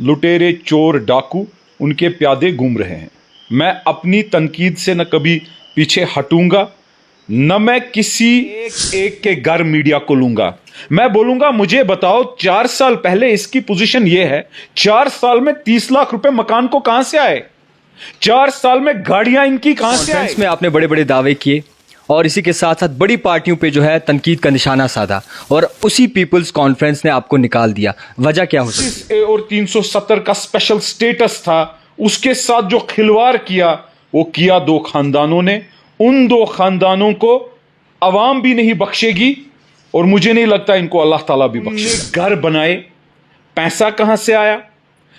लुटेरे, चोर, डाकू, उनके प्यादे घूम रहे हैं। मैं अपनी तनकीद से न कभी पीछे हटूंगा, न मैं किसी एक के घर मीडिया को लूंगा। मैं बोलूंगा, मुझे बताओ 4 साल पहले इसकी पोजीशन ये है, 4 साल में 30 लाख रुपए मकान को कहां से आए? 4 साल में गाड़ियां इनकी कहां से आए? में आपने बड़े बड़े दावे किए और इसी के साथ साथ बड़ी पार्टियों पे जो है तनकीद का निशाना साधा और उसी पीपल्स कॉन्फ्रेंस ने आपको निकाल दिया। वजह क्या हो सकती है? और 370 का स्पेशल स्टेटस था, उसके साथ जो खिलवाड़ किया वो किया 2 खानदानों ने। उन 2 खानदानों को अवाम भी नहीं बख्शेगी और मुझे नहीं लगता इनको अल्लाह ताला भी बख्शेगा। घर बनाए, पैसा कहां से आया?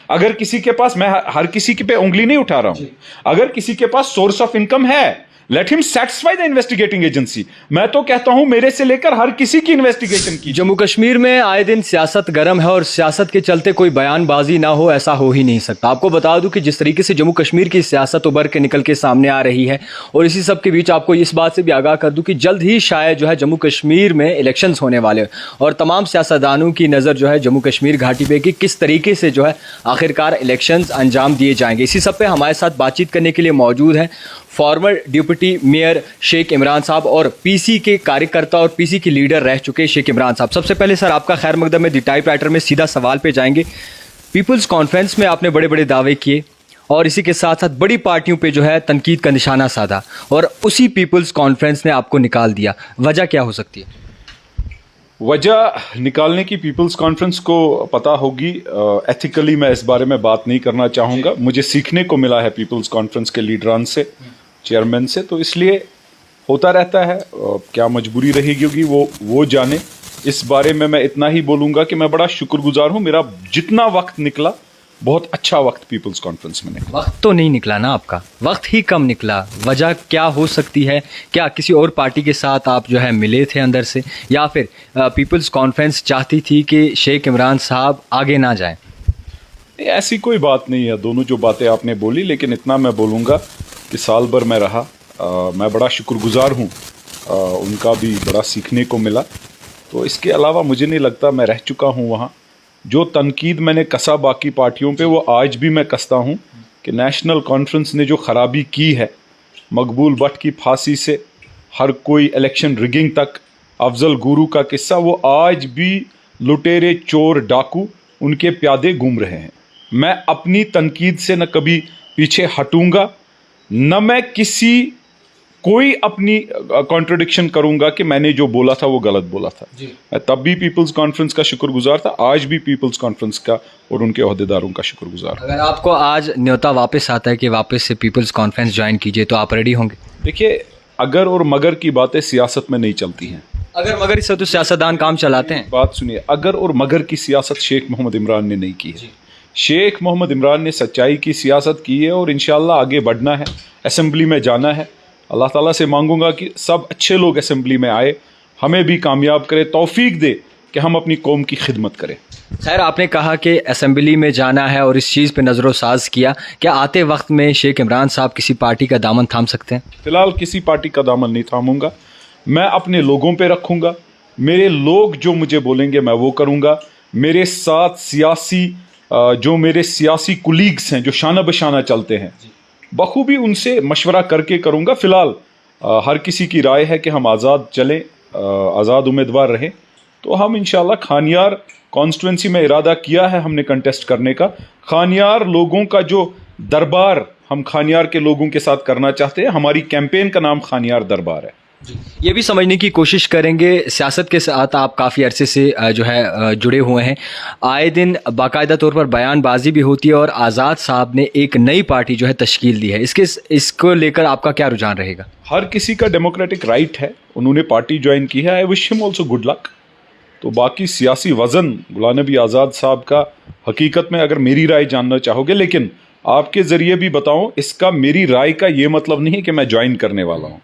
अगर किसी के पास, मैं हर किसी के पे उंगली नहीं उठा रहा हूं, अगर किसी के पास सोर्स ऑफ इनकम है, let him satisfy the investigating agency. मैं तो कहता हूं मेरे से लेकर हर किसी की इन्वेस्टिगेशन की। जम्मू कश्मीर में आए दिन सियासत गर्म है और सियासत के चलते कोई बयानबाजी ना हो, ऐसा हो ही नहीं सकता। आपको बता दूं कि जिस तरीके से जम्मू कश्मीर की सियासत उभर के निकल के सामने आ रही है और इसी सब के बीच आपको इस बात से भी आगाह कर दूं कि जल्द ही शायद जो है जम्मू कश्मीर में इलेक्शंस होने वाले हैं और तमाम सियासतदानों की नज़र जो है जम्मू कश्मीर घाटी पे कि किस तरीके से जो है आखिरकार इलेक्शंस अंजाम दिए जाएंगे। इसी सब पे हमारे साथ बातचीत करने के लिए मौजूद हैं former deputy mayor Sheikh Imran साहब और पीसी के कार्यकर्ता और पीसी के लीडर रह चुके शेख इमरान साहब। सबसे पहले सर आपका खैर मकदम है। द टाइपराइटर में सीधा सवाल पे जाएंगे। पीपल्स कॉन्फ्रेंस में आपने बड़े बड़े दावे किए और इसी के साथ साथ बड़ी पार्टियों पे जो है तनकीद का निशाना साधा और उसी पीपल्स कॉन्फ्रेंस ने आपको निकाल दिया। वजह क्या हो सकती है? वजह निकालने की पीपल्स कॉन्फ्रेंस को पता होगी। एथिकली मैं इस बारे में बात नहीं करना चाहूँगा। मुझे सीखने को मिला है पीपल्स कॉन्फ्रेंस के लीडरान से, चेयरमैन से, तो इसलिए होता रहता है। क्या मजबूरी रहेगी होगी वो जाने। इस बारे में मैं इतना ही बोलूँगा कि मैं बड़ा शुक्रगुजार हूँ। मेरा जितना वक्त निकला, बहुत अच्छा वक्त पीपल्स कॉन्फ्रेंस में निकला। वक्त तो नहीं निकला ना आपका, वक्त ही कम निकला। वजह क्या हो सकती है? क्या किसी और पार्टी के साथ आप जो है मिले थे अंदर से, या फिर पीपल्स कॉन्फ्रेंस चाहती थी कि शेख इमरान साहब आगे ना जाएं? ऐसी कोई बात नहीं है। दोनों जो बातें आपने बोली, लेकिन इतना मैं बोलूँगा कि साल भर मैं रहा, मैं बड़ा शुक्रगुजार हूँ। उनका भी बड़ा सीखने को मिला। तो इसके अलावा मुझे नहीं लगता, मैं रह चुका हूँ वहाँ। जो तनकीद मैंने कसा बाकी पार्टियों पे, वो आज भी मैं कसता हूँ कि नेशनल कॉन्फ्रेंस ने जो ख़राबी की है, मकबूल भट्ट की फांसी से हर कोई इलेक्शन रिगिंग तक, अफजल गुरु का किस्सा, वो आज भी लुटेरे, चोर, डाकू, उनके प्यादे घूम रहे हैं। मैं अपनी तनकीद से न कभी पीछे हटूंगा, न मैं कोई अपनी कॉन्ट्रडिक्शन करूंगा कि मैंने जो बोला था वो गलत बोला था। मैं तब भी पीपल्स कॉन्फ्रेंस का शुक्रगुजार था, आज भी पीपल्स कॉन्फ्रेंस का और उनके ओहदेदारों का शुक्रगुजार। अगर आपको आज न्योता वापस आता है कि वापस से पीपल्स कॉन्फ्रेंस ज्वाइन कीजिए, तो आप रेडी होंगे? देखिए, अगर और मगर की बातें सियासत में नहीं चलती हैं। अगर मगर इससे तो सियासतदान काम चलाते हैं। बात सुनिए, अगर और मगर की सियासत शेख मोहम्मद इमरान ने नहीं की है। शेख मोहम्मद इमरान ने सच्चाई की सियासत की है और इंशाल्लाह आगे बढ़ना है, असेंबली में जाना है। अल्लाह ताला से मांगूंगा कि सब अच्छे लोग असेंबली में आए, हमें भी कामयाब करे, तौफीक दे कि हम अपनी कौम की खिदमत करें। खैर, आपने कहा कि असेंबली में जाना है और इस चीज़ पे नज़रोसाज किया, क्या आते वक्त में शेख इमरान साहब किसी पार्टी का दामन थाम सकते हैं? फिलहाल किसी पार्टी का दामन नहीं थामूंगा। मैं अपने लोगों पे रखूंगा। मेरे लोग जो मुझे बोलेंगे मैं वो करूंगा। मेरे साथ जो मेरे सियासी कुलीग्स हैं, जो शाना बशाना चलते हैं, बखूबी उनसे मशवरा करके करूंगा। फिलहाल हर किसी की राय है कि हम आज़ाद चलें, आज़ाद उम्मीदवार रहें। तो हम इंशाल्लाह खानियार कॉन्स्टिट्यूंसी में इरादा किया है हमने कंटेस्ट करने का। खानियार लोगों का जो दरबार, हम खानियार के लोगों के साथ करना चाहते हैं। हमारी कैंपेन का नाम खानियार दरबार है। ये भी समझने की कोशिश करेंगे, सियासत के साथ आप काफ़ी अरसे से जो है जुड़े हुए हैं। आए दिन बाकायदा तौर पर बयानबाजी भी होती है और आज़ाद साहब ने एक नई पार्टी जो है तश्कील दी है। इसको लेकर आपका क्या रुझान रहेगा? हर किसी का डेमोक्रेटिक राइट है, उन्होंने पार्टी ज्वाइन की है। I wish him also good luck. तो बाकी सियासी वज़न गुलाम नबी आज़ाद साहब का, हकीकत में अगर मेरी राय जानना चाहोगे, लेकिन आपके ज़रिए भी बताऊँ, इसका मेरी राय का ये मतलब नहीं है कि मैं ज्वाइन करने वाला हूँ।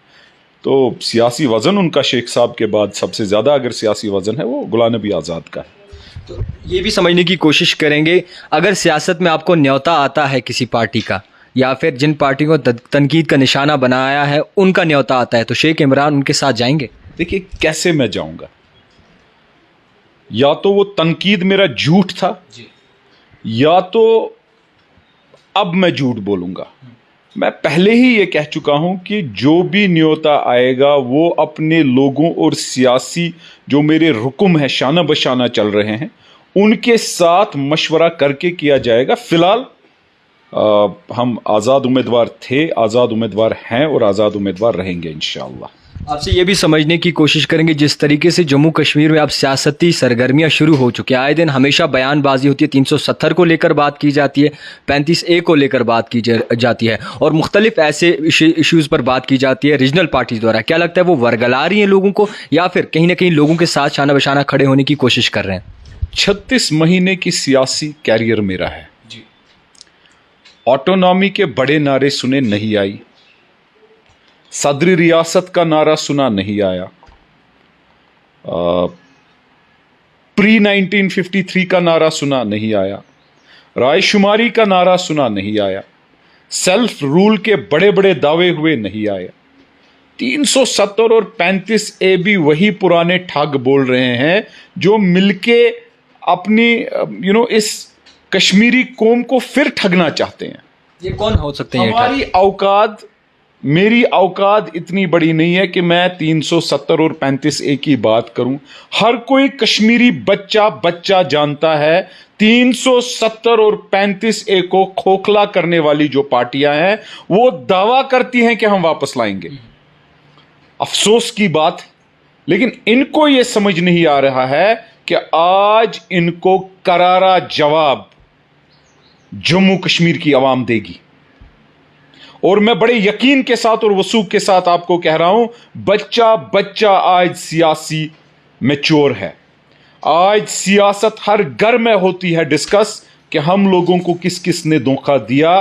तो सियासी वज़न उनका शेख साहब के बाद सबसे ज़्यादा अगर सियासी वज़न है, वो गुलाम नबी आज़ाद का है। तो ये भी समझने की कोशिश करेंगे, अगर सियासत में आपको न्योता आता है किसी पार्टी का, या फिर जिन पार्टी को तनकीद का निशाना बनाया है उनका न्योता आता है, तो शेख इमरान उनके साथ जाएंगे? देखिए, कैसे मैं जाऊंगा? या तो वो तनकीद मेरा झूठ था, या तो अब मैं झूठ बोलूंगा। मैं पहले ही ये कह चुका हूं कि जो भी न्योता आएगा वो अपने लोगों और सियासी जो मेरे रुकम है शाना बशाना चल रहे हैं उनके साथ मशवरा करके किया जाएगा। फिलहाल हम आज़ाद उम्मीदवार थे, आज़ाद उम्मीदवार हैं और आज़ाद उम्मीदवार रहेंगे इंशाअल्लाह। आपसे ये भी समझने की कोशिश करेंगे जिस तरीके से जम्मू कश्मीर में अब सियासती सरगर्मियां शुरू हो चुकी हैं, आए दिन हमेशा बयानबाजी होती है, 370 को लेकर बात की जाती है, 35A को लेकर बात की जाती है और मुख्तलिफ ऐसे इश्यूज़ पर बात की जाती है रीजनल पार्टीज द्वारा। क्या लगता है वो वर्गला रही हैं लोगों को या फिर कहीं ना कहीं लोगों के साथ शाना बशाना खड़े होने की कोशिश कर रहे हैं? 36 महीने की सियासी कैरियर मेरा है जी। ऑटोनॉमी के बड़े नारे सुने नहीं आई, सदरी रियासत का नारा सुना नहीं आया, प्री 1953 का नारा सुना नहीं आया, रायशुमारी का नारा सुना नहीं आया, सेल्फ रूल के बड़े बड़े दावे हुए नहीं आए। 370 और 35A भी वही पुराने ठग बोल रहे हैं जो मिलके अपनी इस कश्मीरी कौम को फिर ठगना चाहते हैं। ये कौन हो सकते हैं? हमारी औकात, मेरी औकात इतनी बड़ी नहीं है कि मैं 370 और 35A की बात करूं। हर कोई कश्मीरी बच्चा जानता है 370 और 35A को खोखला करने वाली जो पार्टियां हैं वो दावा करती हैं कि हम वापस लाएंगे। अफसोस की बात, लेकिन इनको यह समझ नहीं आ रहा है कि आज इनको करारा जवाब जम्मू कश्मीर की आवाम देगी। और मैं बड़े यकीन के साथ और वसूख के साथ आपको कह रहा हूं, बच्चा आज सियासी मैच्योर है। आज सियासत हर घर में होती है डिस्कस कि हम लोगों को किस किस ने धोखा दिया,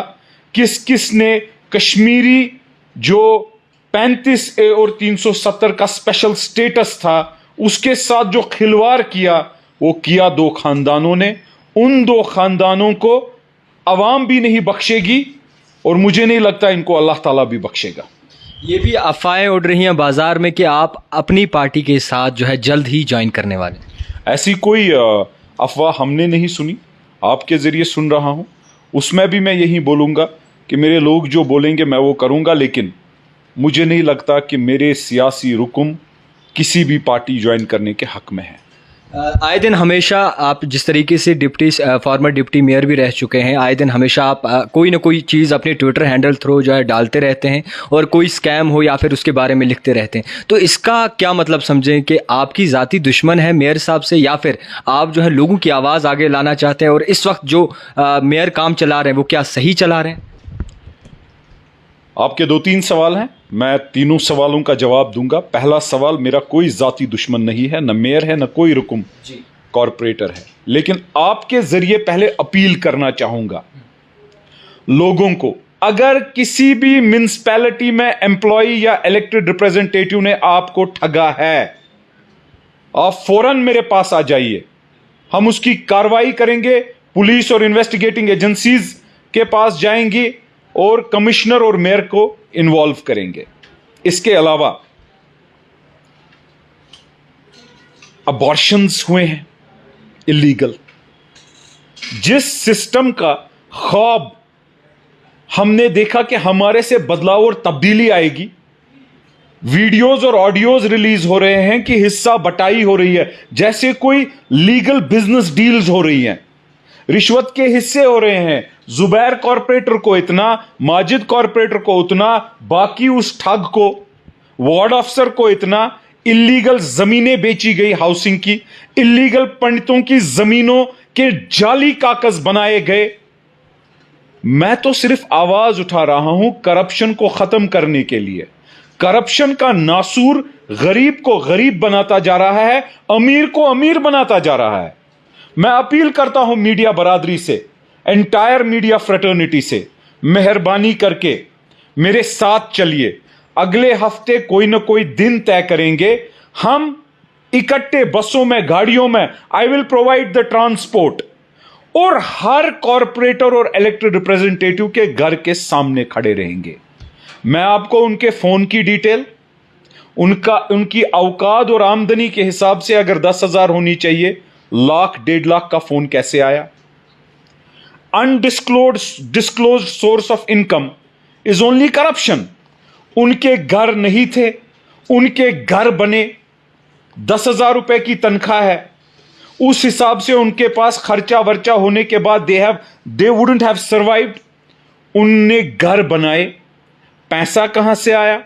किस किस ने कश्मीरी जो 35A और 370 का स्पेशल स्टेटस था उसके साथ जो खिलवाड़ किया वो किया दो खानदानों ने। उन दो खानदानों को अवाम भी नहीं बख्शेगी और मुझे नहीं लगता इनको अल्लाह ताला भी बख्शेगा। ये भी अफवाहें उड़ रही हैं बाजार में कि आप अपनी पार्टी के साथ जो है जल्द ही ज्वाइन करने वाले। ऐसी कोई अफवाह हमने नहीं सुनी, आपके जरिए सुन रहा हूं। उसमें भी मैं यही बोलूंगा कि मेरे लोग जो बोलेंगे मैं वो करूंगा, लेकिन मुझे नहीं लगता कि मेरे सियासी रुकम किसी भी पार्टी ज्वाइन करने के हक में है। आए दिन हमेशा आप जिस तरीके से फॉर्मर डिप्टी मेयर भी रह चुके हैं, आए दिन हमेशा आप कोई ना कोई चीज़ अपने ट्विटर हैंडल थ्रू जो है डालते रहते हैं और कोई स्कैम हो या फिर उसके बारे में लिखते रहते हैं। तो इसका क्या मतलब समझें कि आपकी ज़ाती दुश्मन है मेयर साहब से या फिर आप जो है लोगों की आवाज़ आगे लाना चाहते हैं और इस वक्त जो मेयर काम चला रहे हैं वो क्या सही चला रहे हैं? आपके 2-3 सवाल हैं, मैं तीनों सवालों का जवाब दूंगा। पहला सवाल, मेरा कोई जाती दुश्मन नहीं है, न मेयर है न कोई रुकम कॉरपोरेटर है, लेकिन आपके जरिए पहले अपील करना चाहूंगा लोगों को, अगर किसी भी म्युनिसिपैलिटी में एम्प्लॉय या इलेक्टेड रिप्रेजेंटेटिव ने आपको ठगा है, आप फौरन मेरे पास आ जाइए, हम उसकी कार्रवाई करेंगे। पुलिस और इन्वेस्टिगेटिंग एजेंसीज के पास जाएंगी और कमिश्नर और मेयर को इन्वॉल्व करेंगे। इसके अलावा अबॉर्शंस हुए हैं इलीगल, जिस सिस्टम का ख्वाब हमने देखा कि हमारे से बदलाव और तब्दीली आएगी, वीडियोज और ऑडियोज रिलीज हो रहे हैं कि हिस्सा बटाई हो रही है, जैसे कोई लीगल बिजनेस डील्स हो रही हैं, रिश्वत के हिस्से हो रहे हैं। जुबैर कॉर्पोरेटर को इतना, माजिद कॉर्पोरेटर को उतना, बाकी उस ठग को, वार्ड अफसर को इतना, इलीगल जमीनें बेची गई हाउसिंग की, इलीगल पंडितों की जमीनों के जाली कागज बनाए गए। मैं तो सिर्फ आवाज उठा रहा हूं करप्शन को खत्म करने के लिए। करप्शन का नासूर गरीब को गरीब बनाता जा रहा है, अमीर को अमीर बनाता जा रहा है। मैं अपील करता हूं मीडिया बरादरी से, एंटायर मीडिया फ्रेटर्निटी से, मेहरबानी करके मेरे साथ चलिए। अगले हफ्ते कोई ना कोई दिन तय करेंगे, हम इकट्ठे बसों में, गाड़ियों में, I will provide the transport, और हर कॉरपोरेटर और इलेक्टेड रिप्रेजेंटेटिव के घर के सामने खड़े रहेंगे। मैं आपको उनके फोन की डिटेल, उनकी औकात और आमदनी के हिसाब से अगर 10,000 होनी चाहिए, 1,00,000 1.5 लाख का फोन कैसे आया, undisclosed source of income is only corruption. उनके घर नहीं थे, उनके घर बने, 10,000 रुपए की तनख्वाह है, उस हिसाब से उनके पास खर्चा वर्चा होने के बाद दे वुडंट हैव सर्वाइव्ड। उनने घर बनाए, पैसा कहां से आया?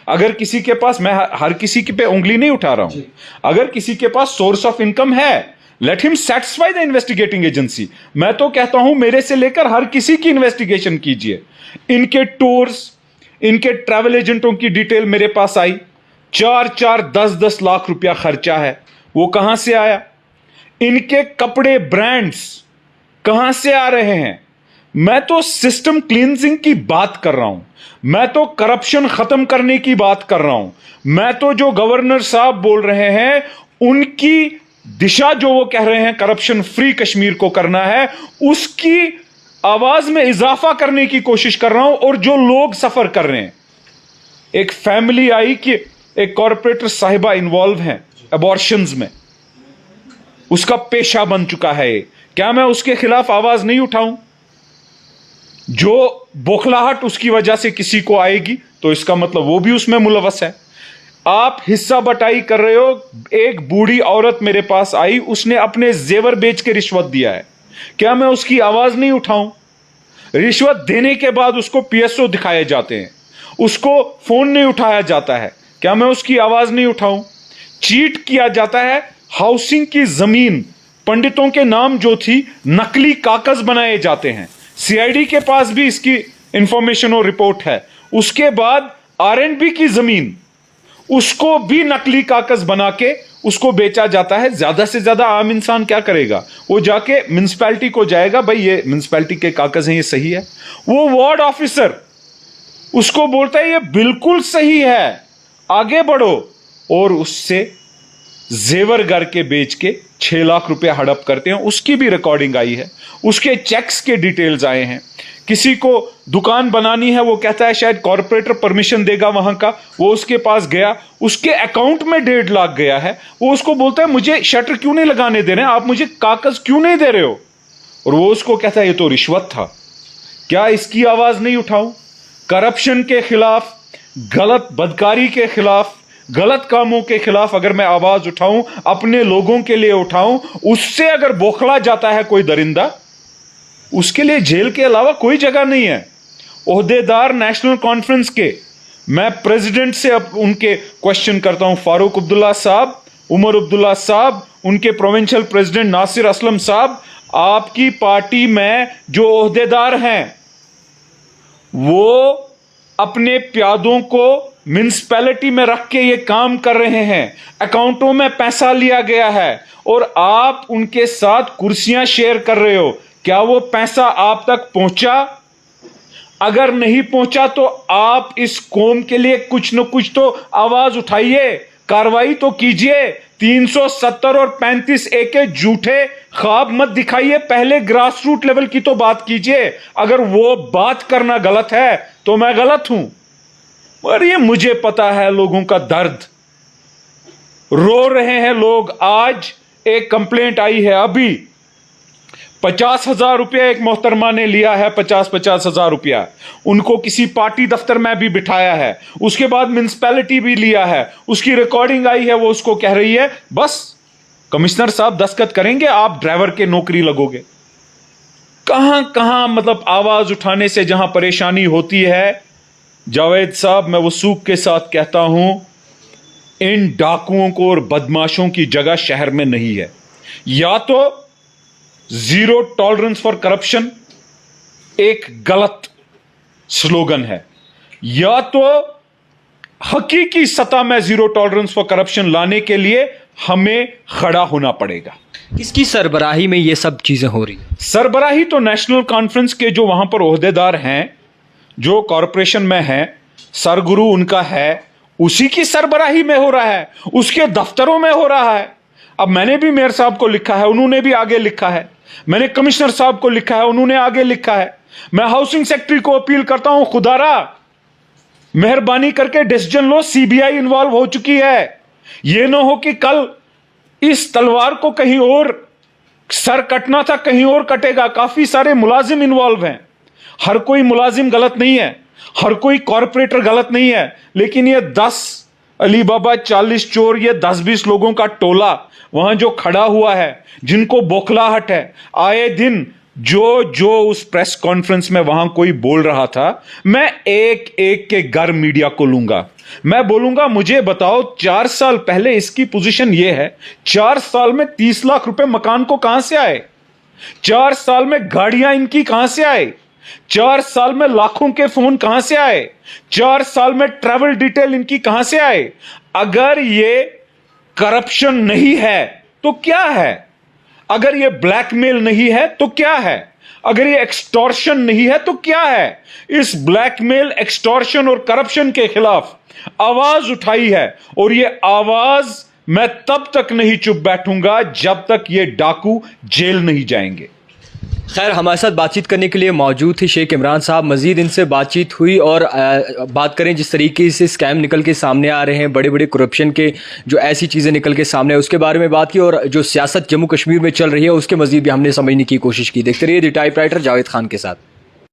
अगर किसी के पास, मैं हर किसी के पे उंगली नहीं उठा रहा हूं, अगर किसी के पास सोर्स ऑफ इनकम है, let him satisfy the investigating agency. मैं तो कहता हूं मेरे से लेकर हर किसी की इन्वेस्टिगेशन कीजिए। इनके टूर्स, इनके ट्रैवल एजेंटों की डिटेल मेरे पास आई, 4-4, 10-10 लाख रुपया खर्चा है, वो कहां से आया? इनके कपड़े ब्रांड्स कहां से आ रहे हैं? मैं तो सिस्टम क्लींजिंग की बात कर रहा हूं, मैं तो करप्शन खत्म करने की बात कर रहा हूं, मैं तो जो गवर्नर साहब बोल रहे हैं उनकी दिशा, जो वो कह रहे हैं करप्शन फ्री कश्मीर को करना है, उसकी आवाज में इजाफा करने की कोशिश कर रहा हूं। और जो लोग सफर कर रहे हैं, एक फैमिली आई कि एक कॉर्पोरेटर साहिबा इन्वॉल्व हैं अबॉर्शंस में, उसका पेशा बन चुका है ये, क्या मैं उसके खिलाफ आवाज नहीं उठाऊं? जो बौखलाहट उसकी वजह से किसी को आएगी तो इसका मतलब वो भी उसमें मुलवस है। आप हिस्सा बटाई कर रहे हो। एक बूढ़ी औरत मेरे पास आई, उसने अपने जेवर बेच के रिश्वत दिया है, क्या मैं उसकी आवाज नहीं उठाऊं? रिश्वत देने के बाद उसको पीएसओ दिखाए जाते हैं, उसको फोन नहीं उठाया जाता है, क्या मैं उसकी आवाज नहीं उठाऊं? चीट किया जाता है। हाउसिंग की जमीन पंडितों के नाम जो थी, नकली कागज बनाए जाते हैं। सीआईडी के पास भी इसकी इंफॉर्मेशन और रिपोर्ट है। उसके बाद आरएंडबी की जमीन, उसको भी नकली कागज बना के उसको बेचा जाता है। ज्यादा से ज्यादा आम इंसान क्या करेगा? वो जाके म्युनिसिपैलिटी को जाएगा, भाई ये म्युनिसिपैलिटी के कागज हैं, ये सही है। वो वार्ड ऑफिसर उसको बोलता है ये बिल्कुल सही है, आगे बढ़ो, और उससे जेवर घर के बेच के 6 लाख रुपए हड़प करते हैं। उसकी भी रिकॉर्डिंग आई है, उसके चेक्स के डिटेल्स आए हैं। किसी को दुकान बनानी है, वो कहता है शायद कॉर्पोरेटर परमिशन देगा वहां का, वो उसके पास गया, उसके अकाउंट में 1.5 लाख गया है। वो उसको बोलता है मुझे शटर क्यों नहीं लगाने दे रहे हैं, आप मुझे कागज क्यों नहीं दे रहे हो? और वो उसको कहता है ये तो रिश्वत था। क्या इसकी आवाज नहीं उठाऊं? करप्शन के खिलाफ, गलत बदकारी के खिलाफ, गलत कामों के खिलाफ अगर मैं आवाज उठाऊं, अपने लोगों के लिए उठाऊं, उससे अगर बौखला जाता है कोई दरिंदा, उसके लिए जेल के अलावा कोई जगह नहीं है। ओहदेदार नेशनल कॉन्फ्रेंस के, मैं प्रेसिडेंट से अब उनके क्वेश्चन करता हूं, फारूक अब्दुल्ला साहब, उमर अब्दुल्ला साहब, उनके प्रोविंशियल प्रेसिडेंट नासिर असलम साहब, आपकी पार्टी में जो ओहदेदार हैं वो अपने प्यादों को म्युनिसिपैलिटी में रख के ये काम कर रहे हैं, अकाउंटों में पैसा लिया गया है और आप उनके साथ कुर्सियां शेयर कर रहे हो। क्या वो पैसा आप तक पहुंचा? अगर नहीं पहुंचा तो आप इस कौम के लिए कुछ न कुछ तो आवाज उठाइए, कार्रवाई तो कीजिए। 370 और 35A के झूठे ख्वाब मत दिखाइए, पहले ग्रास रूट लेवल की तो बात कीजिए। अगर वो बात करना गलत है तो मैं गलत हूं, और ये मुझे पता है लोगों का दर्द, रो रहे हैं लोग। आज एक कंप्लेंट आई है, अभी 50,000 रुपया एक मोहतरमा ने लिया है, 50,000 रुपया उनको किसी पार्टी दफ्तर में भी बिठाया है, उसके बाद म्युनिसिपैलिटी भी लिया है, उसकी रिकॉर्डिंग आई है। वो उसको कह रही है बस कमिश्नर साहब दस्तखत करेंगे, आप ड्राइवर के नौकरी लगोगे। कहां कहां मतलब आवाज उठाने से जहां परेशानी होती है, जावेद साहब मैं वसूख के साथ कहता हूं, इन डाकुओं को और बदमाशों की जगह शहर में नहीं है। या तो जीरो टॉलरेंस फॉर करप्शन एक गलत स्लोगन है, या तो हकीकी सतह में जीरो टॉलरेंस फॉर करप्शन लाने के लिए हमें खड़ा होना पड़ेगा। किसकी सरबराही में ये सब चीजें हो रही है? सरबराही तो नेशनल कॉन्फ्रेंस के जो वहां पर ओहदेदार हैं, जो कॉरपोरेशन में हैं, सरगुरु उनका है, उसी की सरबराही में हो रहा है, उसके दफ्तरों में हो रहा है। अब मैंने भी मेयर साहब को लिखा है, उन्होंने भी आगे लिखा है, मैंने कमिश्नर साहब को लिखा है, उन्होंने आगे लिखा है। मैं हाउसिंग सेक्रेटरी को अपील करता हूं, खुदारा मेहरबानी करके डिसीजन लो, सीबीआई इन्वॉल्व हो चुकी है। यह ना हो कि कल इस तलवार को कहीं और सर कटना था कहीं और कटेगा। काफी सारे मुलाजिम इन्वॉल्व हैं। हर कोई मुलाजिम गलत नहीं है, हर कोई कॉरपोरेटर गलत नहीं है, लेकिन ये 10 अली बाबा 40 चोर, ये 10-20 लोगों का टोला वहां जो खड़ा हुआ है, जिनको बौखलाहट है, आए दिन जो उस प्रेस कॉन्फ्रेंस में वहां कोई बोल रहा था, मैं एक एक के घर मीडिया को लूंगा। मैं बोलूंगा मुझे बताओ 4 साल पहले इसकी पोजीशन यह है, 4 साल में 30 लाख रुपए मकान को कहां से आए? 4 साल में गाड़ियां इनकी कहां से आए? 4 साल में लाखों के फोन कहां से आए? 4 साल में ट्रैवल डिटेल इनकी कहां से आए? अगर ये करप्शन नहीं है तो क्या है? अगर ये ब्लैकमेल नहीं है तो क्या है? अगर ये एक्सटॉर्शन नहीं है तो क्या है? इस ब्लैकमेल, एक्सटॉर्शन और करप्शन के खिलाफ आवाज उठाई है, और ये आवाज मैं तब तक नहीं चुप बैठूंगा जब तक ये डाकू जेल नहीं जाएंगे। खैर, हमारे साथ बातचीत करने के लिए मौजूद थे शेख इमरान साहब। मजीद इनसे बातचीत हुई और बात करें जिस तरीके से स्कैम निकल के सामने आ रहे हैं, बड़े बड़े करप्शन के जो ऐसी चीज़ें निकल के सामने है, उसके बारे में बात की, और जो सियासत जम्मू कश्मीर में चल रही है उसके मजीद भी हमने समझने की कोशिश की। देखते रहिए द टाइपराइटर जावेद खान के साथ।